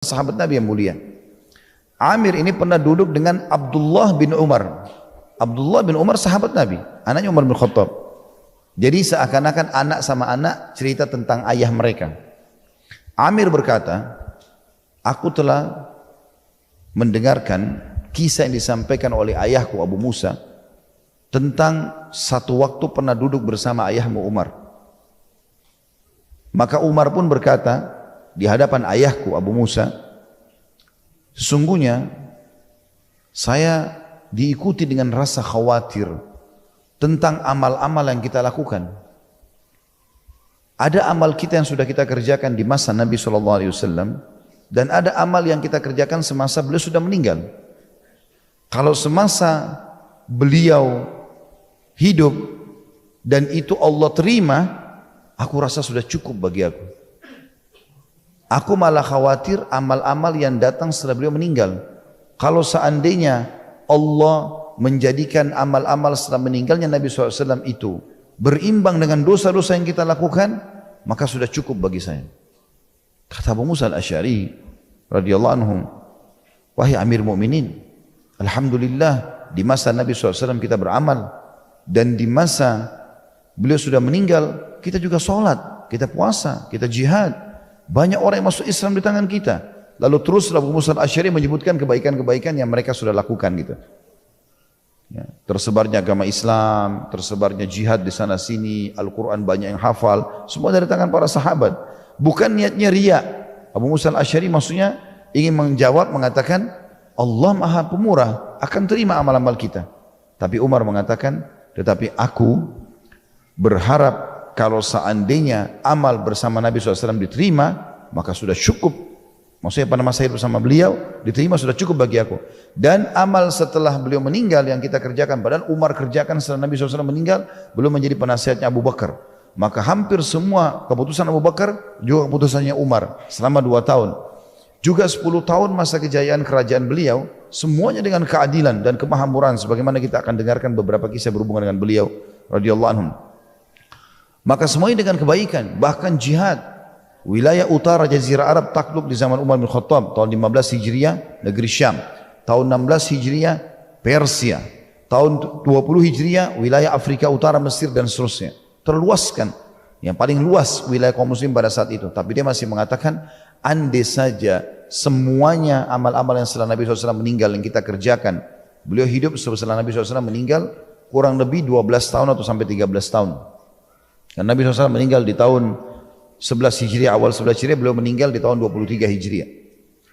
sahabat Nabi yang mulia. Amir ini pernah duduk dengan Abdullah bin Umar. Abdullah bin Umar sahabat Nabi, anaknya Umar bin Khattab. Jadi seakan-akan anak sama anak cerita tentang ayah mereka. Amir berkata, aku telah mendengarkan kisah yang disampaikan oleh ayahku Abu Musa tentang satu waktu pernah duduk bersama ayahmu Umar. Maka Umar pun berkata di hadapan ayahku Abu Musa, sesungguhnya saya diikuti dengan rasa khawatir tentang amal-amal yang kita lakukan. Ada amal kita yang sudah kita kerjakan di masa Nabi SAW, dan ada amal yang kita kerjakan semasa beliau sudah meninggal. Kalau semasa beliau hidup dan itu Allah terima, aku rasa sudah cukup bagi aku. Aku malah khawatir amal-amal yang datang setelah beliau meninggal. Kalau seandainya Allah menjadikan amal-amal setelah meninggalnya Nabi SAW itu berimbang dengan dosa-dosa yang kita lakukan, maka sudah cukup bagi saya. Kata Abu Musa al-Asy'ari radhiyallahu anhu, wahai Amir Mu'minin, alhamdulillah di masa Nabi SAW kita beramal, dan di masa beliau sudah meninggal kita juga sholat, kita puasa, kita jihad. Banyak orang yang masuk Islam di tangan kita. Lalu terus Abu Musa al-Asy'ari menyebutkan kebaikan-kebaikan yang mereka sudah lakukan gitu. Ya, tersebarnya agama Islam, tersebarnya jihad di sana sini, Al-Quran banyak yang hafal, semua dari tangan para sahabat. Bukan niatnya riya. Abu Musa al-Asy'ari maksudnya ingin menjawab, mengatakan Allah Maha Pemurah, akan terima amal-amal kita. Tapi Umar mengatakan, tetapi aku berharap kalau seandainya amal bersama Nabi SAW diterima, maka sudah cukup. Maksudnya pada masa hidup bersama beliau diterima sudah cukup bagi aku. Dan amal setelah beliau meninggal yang kita kerjakan, padahal Umar kerjakan setelah Nabi SAW meninggal, belum menjadi penasihatnya Abu Bakar. Maka hampir semua keputusan Abu Bakar juga keputusannya Umar selama 2 tahun. Juga 10 tahun masa kejayaan kerajaan beliau, semuanya dengan keadilan dan kemahamuran, sebagaimana kita akan dengarkan beberapa kisah berhubungan dengan beliau radhiyallahu anhum. Maka semuanya dengan kebaikan, bahkan jihad. Wilayah utara Jazirah Arab takluk di zaman Umar bin Khattab tahun 15 Hijriah negeri Syam, tahun 16 Hijriah Persia, tahun 20 Hijriah wilayah Afrika Utara, Mesir dan seterusnya. Terluaskan, yang paling luas wilayah kaum muslim pada saat itu. Tapi dia masih mengatakan, andai saja semuanya amal-amal yang setelah Nabi SAW meninggal yang kita kerjakan, beliau hidup setelah Nabi SAW meninggal kurang lebih 12 tahun atau sampai 13 tahun. Dan Nabi SAW meninggal di tahun 11 Hijriah, awal 11 Hijriah, beliau meninggal di tahun 23 Hijriah.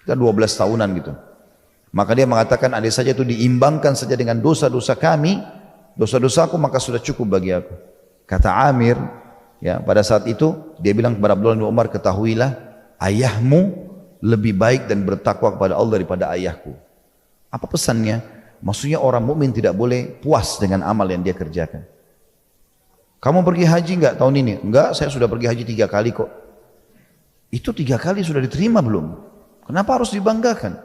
Kita 12 tahunan gitu. Maka dia mengatakan, andai saja itu diimbangkan saja dengan dosa-dosa kami, dosa-dosaku, maka sudah cukup bagi aku. Kata Amir, ya, pada saat itu dia bilang kepada Abdullah bin Umar, ketahuilah ayahmu lebih baik dan bertakwa kepada Allah daripada ayahku. Apa pesannya? Maksudnya orang mukmin tidak boleh puas dengan amal yang dia kerjakan. Kamu pergi haji enggak tahun ini? Enggak, saya sudah pergi haji 3 kali kok. Itu 3 kali sudah diterima belum? Kenapa harus dibanggakan?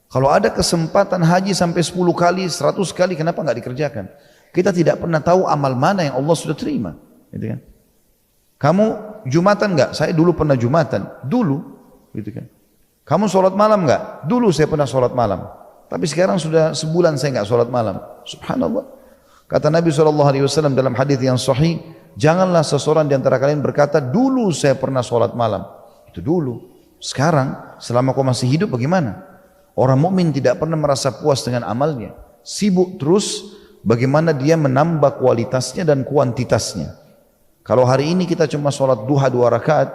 Kalau ada kesempatan haji sampai 10 kali, 100 kali, kenapa enggak dikerjakan? Kita tidak pernah tahu amal mana yang Allah sudah terima. Gitu kan? Kamu Jumatan enggak? Saya dulu pernah Jumatan. Dulu. Gitu kan? Kamu sholat malam enggak? Dulu saya pernah sholat malam. Tapi sekarang sudah sebulan saya enggak sholat malam. Subhanallah. Kata Nabi SAW dalam hadis yang sahih, janganlah seseorang di antara kalian berkata, dulu saya pernah sholat malam. Itu dulu. Sekarang, selama kau masih hidup bagaimana? Orang mukmin tidak pernah merasa puas dengan amalnya. Sibuk terus bagaimana dia menambah kualitasnya dan kuantitasnya. Kalau hari ini kita cuma sholat duha 2 rakaat,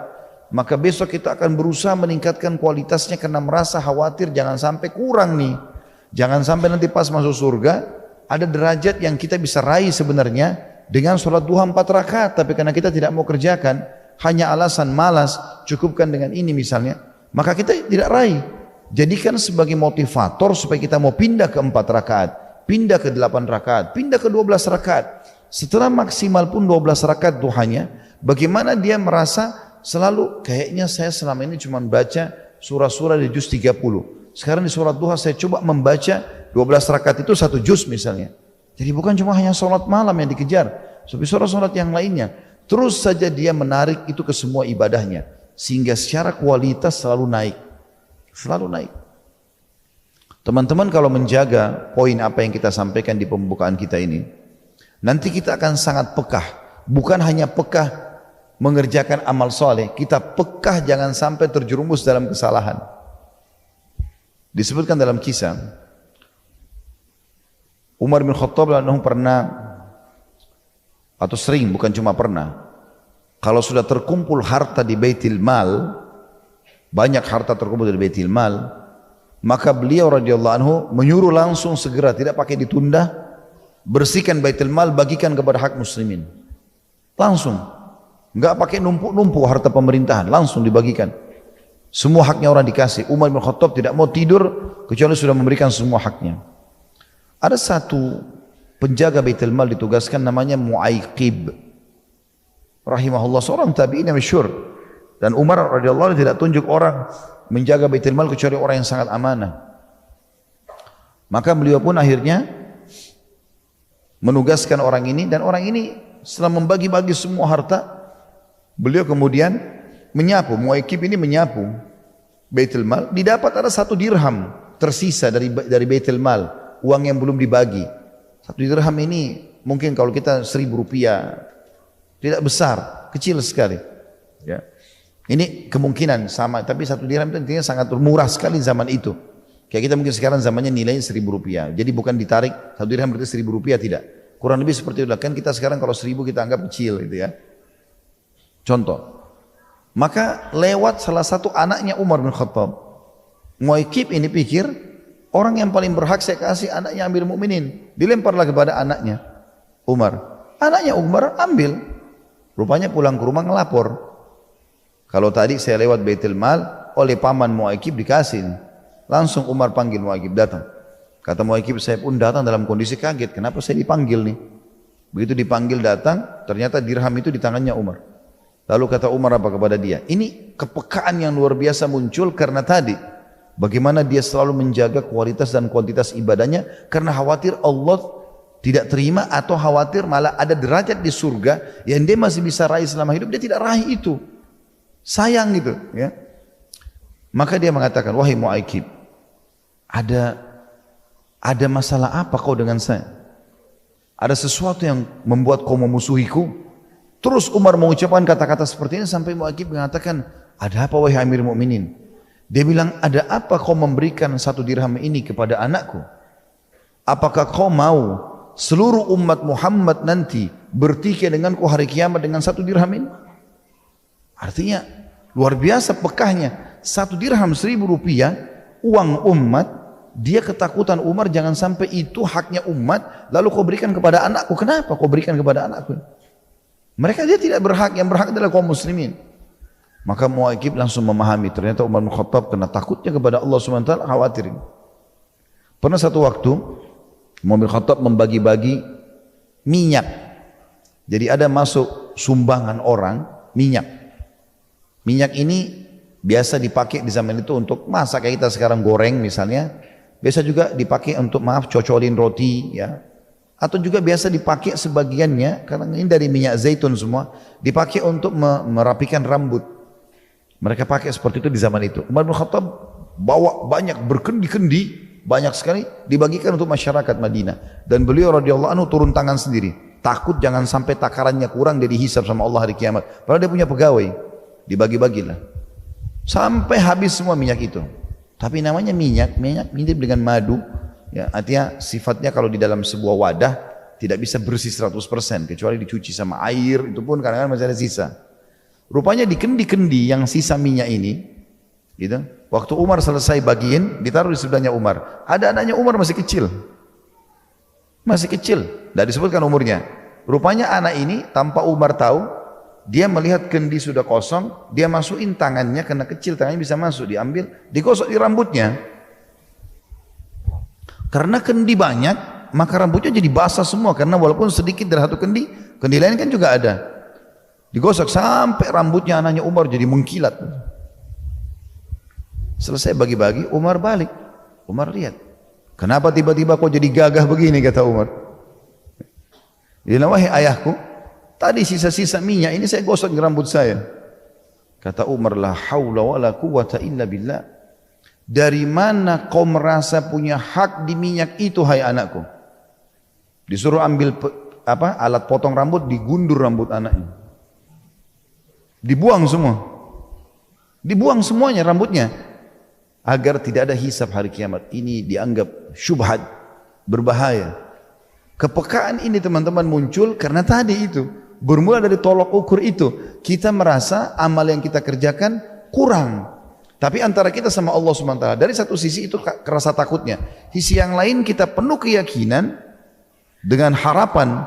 maka besok kita akan berusaha meningkatkan kualitasnya karena merasa khawatir jangan sampai kurang nih. Jangan sampai nanti pas masuk surga, ada derajat yang kita bisa raih sebenarnya dengan sholat duha 4 rakaat, tapi karena kita tidak mau kerjakan, hanya alasan malas, cukupkan dengan ini misalnya, maka kita tidak raih. Jadikan sebagai motivator supaya kita mau pindah ke 4 rakaat, pindah ke 8 rakaat, pindah ke 12 rakaat. Setelah maksimal pun 12 rakaat duhanya, bagaimana dia merasa selalu, kayaknya saya selama ini cuma baca surah-surah di juz 30. Sekarang di sholat duha saya coba membaca 12 rakaat itu 1 juz misalnya. Jadi bukan cuma hanya sholat malam yang dikejar, tapi sholat-sholat yang lainnya. Terus saja dia menarik itu ke semua ibadahnya, sehingga secara kualitas selalu naik. Selalu naik. Teman-teman kalau menjaga poin apa yang kita sampaikan di pembukaan kita ini, nanti kita akan sangat pekah. Bukan hanya pekah mengerjakan amal soleh, kita pekah jangan sampai terjerumus dalam kesalahan. Disebutkan dalam kisah, Umar bin Khattab pernah, atau sering, bukan cuma pernah, kalau sudah terkumpul harta di Baitul Mal, banyak harta terkumpul di Baitul Mal, maka beliau radhiyallahu anhu menyuruh langsung segera, tidak pakai ditunda, bersihkan Baitul Mal, bagikan kepada hak muslimin. Langsung, enggak pakai numpuk-numpuk harta pemerintahan, langsung dibagikan. Semua haknya orang dikasih. Umar bin Khattab tidak mau tidur kecuali sudah memberikan semua haknya. Ada satu penjaga Baitul Mal ditugaskan namanya Mu'aykib rahimahullah, seorang tabi'in yang masyhur. Dan Umar radhiyallahu anhu tidak tunjuk orang menjaga Baitul Mal kecuali orang yang sangat amanah. Maka beliau pun akhirnya menugaskan orang ini, dan orang ini setelah membagi-bagi semua harta, beliau kemudian menyapu, Mu'aykib ini menyapu Baitul Mal, didapat ada 1 dirham tersisa dari Baitul Mal, uang yang belum dibagi. 1 dirham ini mungkin kalau kita 1.000 rupiah, tidak besar, kecil sekali. Ya. Ini kemungkinan sama, tapi 1 dirham itu intinya sangat murah sekali zaman itu. Kayak kita mungkin sekarang zamannya nilainya 1.000 rupiah. Jadi bukan ditarik 1 dirham berarti 1.000 rupiah, tidak. Kurang lebih seperti itu. Kan kita sekarang kalau 1.000 kita anggap kecil gitu ya. Contoh. Maka lewat salah satu anaknya Umar bin Khattab. Mu'aykib ini pikir, orang yang paling berhak saya kasih anaknya Amirul Mukminin. Dilemparlah kepada anaknya Umar. Anaknya Umar ambil. Rupanya pulang ke rumah ngelapor. Kalau tadi saya lewat Baitul Mal, oleh paman Mu'aykib dikasih. Langsung Umar panggil Mu'aykib, datang. Kata Mu'aykib, saya pun datang dalam kondisi kaget. Kenapa saya dipanggil nih? Begitu dipanggil datang, ternyata dirham itu di tangannya Umar. Lalu kata Umar apa kepada dia? Ini kepekaan yang luar biasa muncul karena tadi. Bagaimana dia selalu menjaga kualitas dan kuantitas ibadahnya. Karena khawatir Allah tidak terima, atau khawatir malah ada derajat di surga yang dia masih bisa raih selama hidup, dia tidak raih itu. Sayang gitu ya. Maka dia mengatakan, wahai Mu'aykib, ada masalah apa kau dengan saya? Ada sesuatu yang membuat kau memusuhiku? Terus Umar mengucapkan kata-kata seperti ini sampai Mu'aykib mengatakan, ada apa wahai Amir Mukminin? Dia bilang, ada apa kau memberikan 1 dirham ini kepada anakku? Apakah kau mau seluruh umat Muhammad nanti bertikai denganku hari kiamat dengan 1 dirham ini? Artinya luar biasa pekahnya. 1 dirham 1.000 rupiah uang umat. Dia ketakutan Umar jangan sampai itu haknya umat lalu kau berikan kepada anakku. Kenapa kau berikan kepada anakku? Mereka dia tidak berhak, yang berhak adalah kaum muslimin. Maka Mu'aykib langsung memahami, ternyata Umar bin Khattab karena takutnya kepada Allah SWT khawatir. Pernah satu waktu Umar bin Khattab membagi-bagi minyak. Jadi ada masuk sumbangan orang minyak. Minyak ini biasa dipakai di zaman itu untuk masak, kayak kita sekarang goreng misalnya. Biasa juga dipakai untuk cocolin roti ya. Atau juga biasa dipakai sebagiannya, karena ini dari minyak zaitun semua, dipakai untuk merapikan rambut. Mereka pakai seperti itu di zaman itu. Umar bin Khattab bawa banyak, berkendi-kendi, banyak sekali dibagikan untuk masyarakat Madinah. Dan beliau radhiyallahu anhu turun tangan sendiri. Takut jangan sampai takarannya kurang, dia dihisab sama Allah hari kiamat. Padahal dia punya pegawai. Dibagi-bagilah sampai habis semua minyak itu. Tapi namanya minyak mirip dengan madu ya, artinya sifatnya kalau di dalam sebuah wadah tidak bisa bersih 100% kecuali dicuci sama air, itu pun kadang-kadang masih ada sisa. Rupanya di kendi-kendi yang sisa minyak ini gitu, waktu Umar selesai bagiin, ditaruh di sebelahnya Umar. Ada anaknya Umar masih kecil, tidak disebutkan umurnya. Rupanya anak ini tanpa Umar tahu, dia melihat kendi sudah kosong, dia masukin tangannya, karena kecil tangannya bisa masuk, diambil, digosok di rambutnya. Karena kendi banyak, maka rambutnya jadi basah semua, karena walaupun sedikit dari satu kendi, kendi lain kan juga ada. Digosok sampai rambutnya anaknya Umar jadi mengkilat. Selesai bagi-bagi, Umar balik. Umar lihat, kenapa tiba-tiba kau jadi gagah begini, kata Umar. Dia bilang, wahai ayahku, tadi sisa-sisa minyak ini saya gosok di rambut saya. Kata Umar, la haula wa la quwwata illa billah. dari mana kau merasa punya hak di minyak itu, hai anakku? Disuruh ambil alat potong rambut, digundur rambut anaknya. Dibuang semua. Dibuang semuanya rambutnya. Agar tidak ada hisab hari kiamat. Ini dianggap syubhat, berbahaya. Kepekaan ini teman-teman muncul karena tadi itu. Bermula dari tolok ukur itu. Kita merasa amal yang kita kerjakan kurang. Tapi antara kita sama Allah SWT. Dari satu sisi itu kerasa takutnya. Sisi yang lain kita penuh keyakinan dengan harapan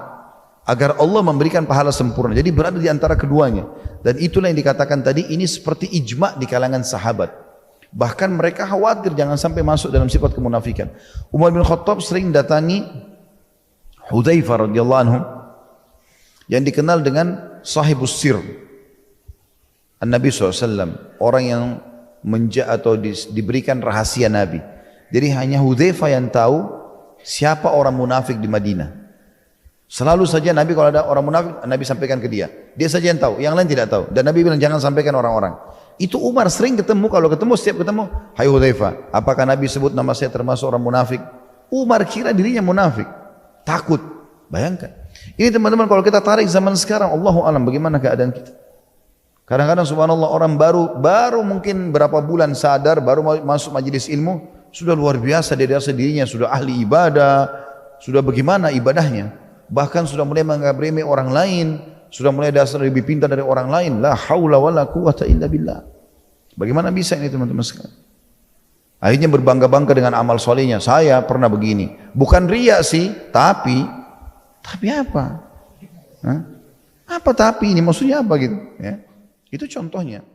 agar Allah memberikan pahala sempurna. Jadi berada di antara keduanya. Dan itulah yang dikatakan tadi, ini seperti ijma' di kalangan sahabat. Bahkan mereka khawatir jangan sampai masuk dalam sifat kemunafikan. Umar bin Khattab sering datangi Hudzaifah radhiyallahu anhu yang dikenal dengan sahibus sir. An-Nabi SAW, orang yang diberikan rahasia Nabi. Jadi hanya Hudzaifah yang tahu siapa orang munafik di Madinah. Selalu saja Nabi kalau ada orang munafik, Nabi sampaikan ke dia. Dia saja yang tahu, yang lain tidak tahu. Dan Nabi bilang jangan sampaikan orang-orang. Itu Umar sering ketemu, kalau ketemu setiap ketemu, hai Hudzaifah, apakah Nabi sebut nama saya termasuk orang munafik? Umar kira dirinya munafik, takut. Bayangkan. Ini teman-teman kalau kita tarik zaman sekarang, Allahu a'lam bagaimana keadaan kita. Kadang-kadang subhanallah orang baru mungkin berapa bulan sadar, baru masuk majelis ilmu, sudah luar biasa dia rasa dirinya sudah ahli ibadah, sudah bagaimana ibadahnya. Bahkan sudah mulai menganggap remeh orang lain, sudah mulai dasar lebih pintar dari orang lain. La haula wala quwata illa billah. Bagaimana bisa ini teman-teman sekalian? Akhirnya berbangga-bangga dengan amal solehnya. Saya pernah begini. Bukan riya sih, tapi apa? Hah? Apa tapi ini? Maksudnya apa gitu? Ya. Itu contohnya.